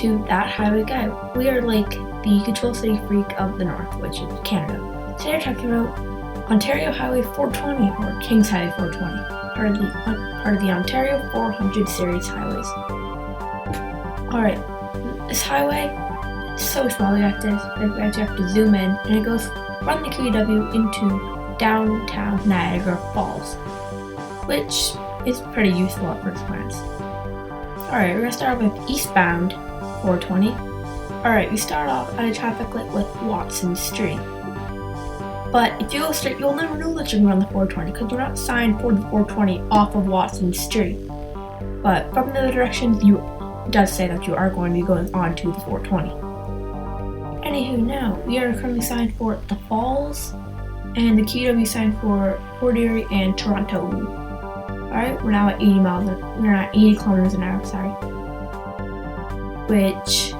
to That Highway Guy. We are like the Control City Freak of the North, which is Canada. Today we're talking about Ontario Highway 420, or Kings Highway 420, part of the Ontario 400 series highways. Alright, this highway is so small you have to zoom in, and it goes from the QEW into downtown Niagara Falls, which is pretty useful at first glance. Alright, we're going to start off with eastbound 420. Alright, we start off at a traffic light with Watson Street. But if you go straight, you'll never know that you're going on the 420 because you're not signed for the 420 off of Watson Street. But from the other directions, it does say that you are going to be going on to the 420. Anywho, now, we are currently signed for the Falls, and the QEW signed for Fort Erie and Toronto. Alright, we're now at 80 kilometers an hour, which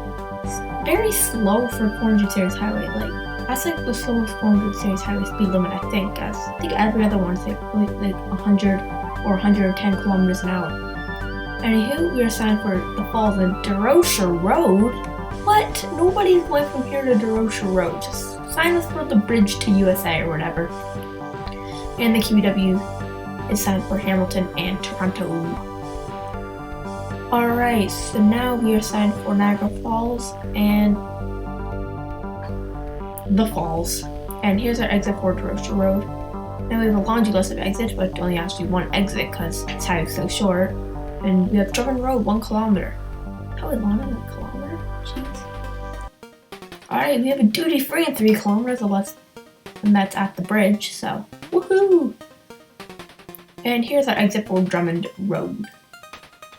is very slow for 400 series highway. That's like the slowest 400 series highway speed limit, I think. I think every other one's like 100 or 110 kilometers an hour. Anywho, we are signed for the Falls and Derosha Road. What? Nobody's going from here to Derosha Road. Just sign us for the bridge to USA or whatever. And the QEW is signed for Hamilton and Toronto. Alright, so now we are signed for Niagara Falls and the Falls. And here's our exit for Derosha Road. Now we have a laundry list of exits, but only actually one exit because it's highway's so short. And we have Jordan Road, 1 kilometer. How long is a kilometer? Jeez. Alright, we have a duty free in 3 kilometers, and that's at the bridge, so woohoo! And here's our exit for Drummond Road.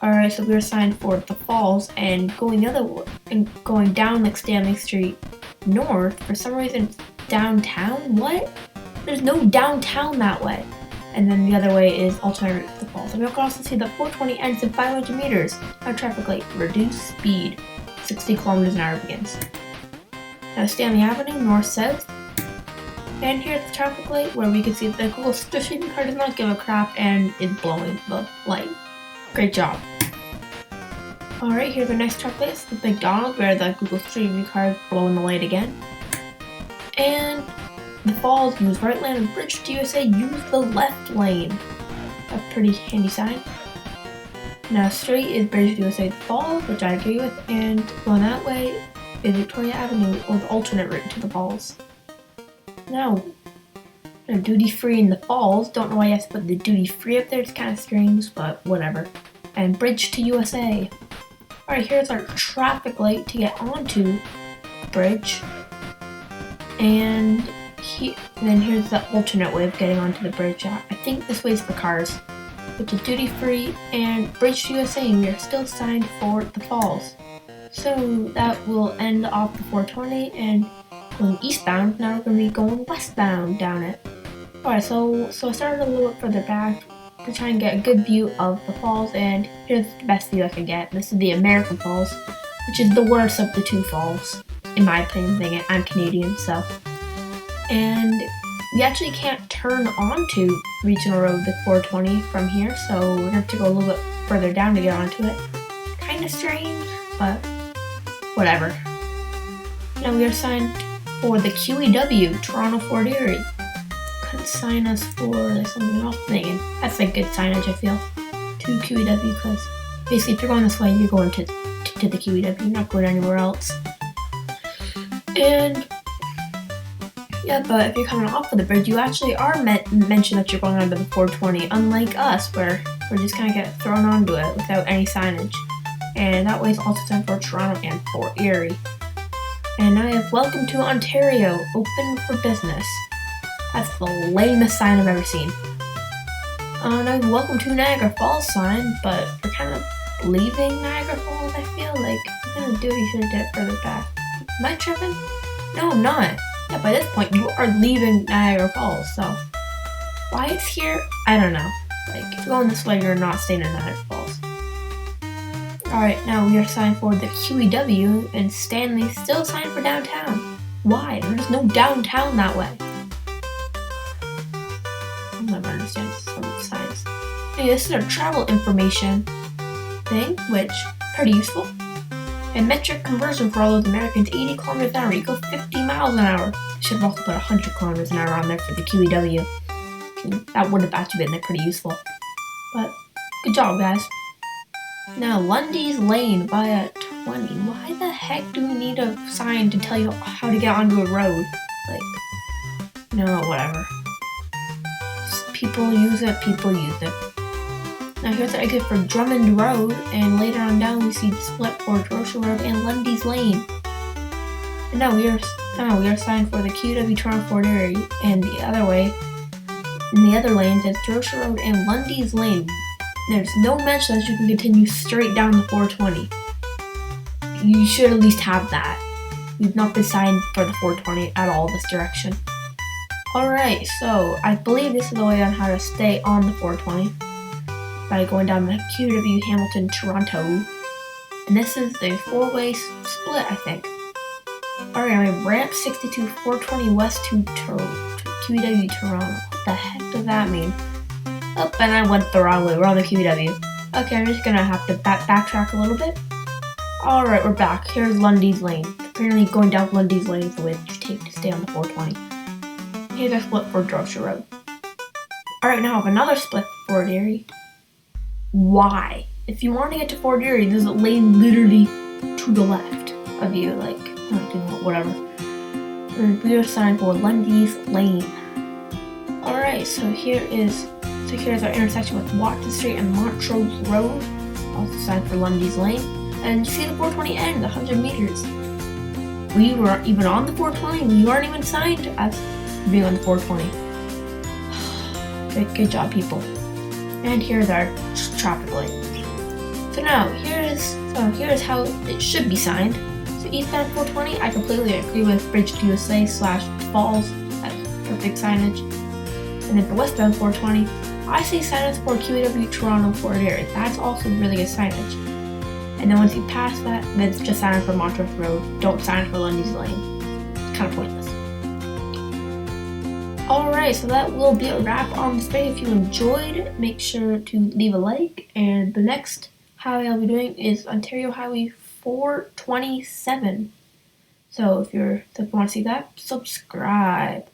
Alright, so we were signed for the Falls and going the other way, and going down like Stanley Street north. For some reason, downtown? What? There's no downtown that way. And then the other way is alternate route to the Falls. And we can also see that 420 ends in 500 meters. Our traffic light, reduce speed. 60 kilometers an hour begins. Now Stanley Avenue, north-south. And here's the traffic light where we can see that the Google Street View car does not give a crap and is blowing the light. Great job. Alright, here's our next traffic light. It's the McDonald's where the Google Street View car is blowing the light again. And the Falls, use right lane, and bridge to USA, use the left lane. A pretty handy sign. Now straight is bridge to USA Falls, which I agree with, and going that way is Victoria Avenue, or the alternate route to the Falls. Now, duty free in the Falls. Don't know why you have to put the duty free up there. It's kind of strange, but whatever. And bridge to USA. Alright, here's our traffic light to get onto the bridge. And then here's the alternate way of getting onto the bridge. I think this way is for cars, which is duty free and bridge to USA. And we are still signed for the Falls. So that will end off the 420 and going eastbound. Now we're going to be going westbound down it. Alright, so I started a little bit further back to try and get a good view of the Falls, and here's the best view I could get. This is the American Falls, which is the worst of the two falls, in my opinion. I'm Canadian, so. And we actually can't turn onto Regional Road the 420 from here, so we're going to have to go a little bit further down to get onto it. Kind of strange, but whatever. Now we are signed for the QEW, Toronto Fort Erie. Couldn't sign us for something else thinking. That's like good signage, I feel, to QEW, because basically if you're going this way, you're going to the QEW, you're not going anywhere else. And yeah, but if you're coming off of the bridge, you actually are mentioned that you're going onto the 420, unlike us, where we're just kind of get thrown onto it without any signage. And that way is also signed for Toronto and Fort Erie. And now I have Welcome to Ontario, open for business. That's the lamest sign I've ever seen. Now I have Welcome to Niagara Falls sign, but we're kind of leaving Niagara Falls, I feel like. I'm going to do it a bit further back. Am I tripping? No, I'm not. Yeah, by this point, you are leaving Niagara Falls, so why it's here, I don't know. Like, if you're going this way, you're not staying in Niagara Falls. Alright, now we are signed for the QEW, and Stanley's still signed for downtown. Why? There's no downtown that way. I'll never understand some of the signs. Hey, this is our travel information thing, which pretty useful. And metric conversion for all those Americans, 80 kilometers an hour. You go 50 miles an hour. Should have also put 100 kilometers an hour on there for the QEW. That would have actually been pretty useful. But good job, guys. Now, Lundy's Lane via 20. Why the heck do we need a sign to tell you how to get onto a road? Like, no, whatever. People use it, people use it. Now here's the exit for Drummond Road, and later on down we see the split for Drosha Road and Lundy's Lane. And now we are signed for the QW Toronto Fort Erie, and the other way, in the other lanes, it's Drosha Road and Lundy's Lane. There's no mention that you can continue straight down the 420. You should at least have that. You've not been signed for the 420 at all this direction. Alright, so I believe this is the way on how to stay on the 420 by going down the QW Hamilton Toronto. And this is the 4-way split, I think. Alright, ramp 62 420 west to QW Toronto. What the heck does that mean? Oh, and I went the wrong way. We're on the QW. Okay, I'm just gonna have to backtrack a little bit. Alright, we're back. Here's Lundy's Lane. Apparently going down Lundy's Lane is the way that you take to stay on the 420. Here's our split for Drosha Road. Alright, now I have another split for Fort Erie. Why? If you want to get to Fort Erie, there's a lane literally to the left of you, like, whatever. We are signed for Lundy's Lane. Alright, so here's our intersection with Watson Street and Montrose Road, also signed for Lundy's Lane. And you see the 420 end, 100 meters. We were even on the 420, we weren't even signed as being on the 420. Good job, people. And here's our traffic light. So now, here's how it should be signed. So eastbound 420, I completely agree with Bridge to USA / Falls. That's perfect signage. And then for westbound 420, I say signage for QEW Toronto Fort Erie. That's also really good signage. And then once you pass that, then it's just sign for Montrose Road. Don't sign for Lundy's Lane. It's kind of pointless. Alright, so that will be a wrap on this video. If you enjoyed, make sure to leave a like. And the next highway I'll be doing is Ontario Highway 427. So if you want to see that, subscribe.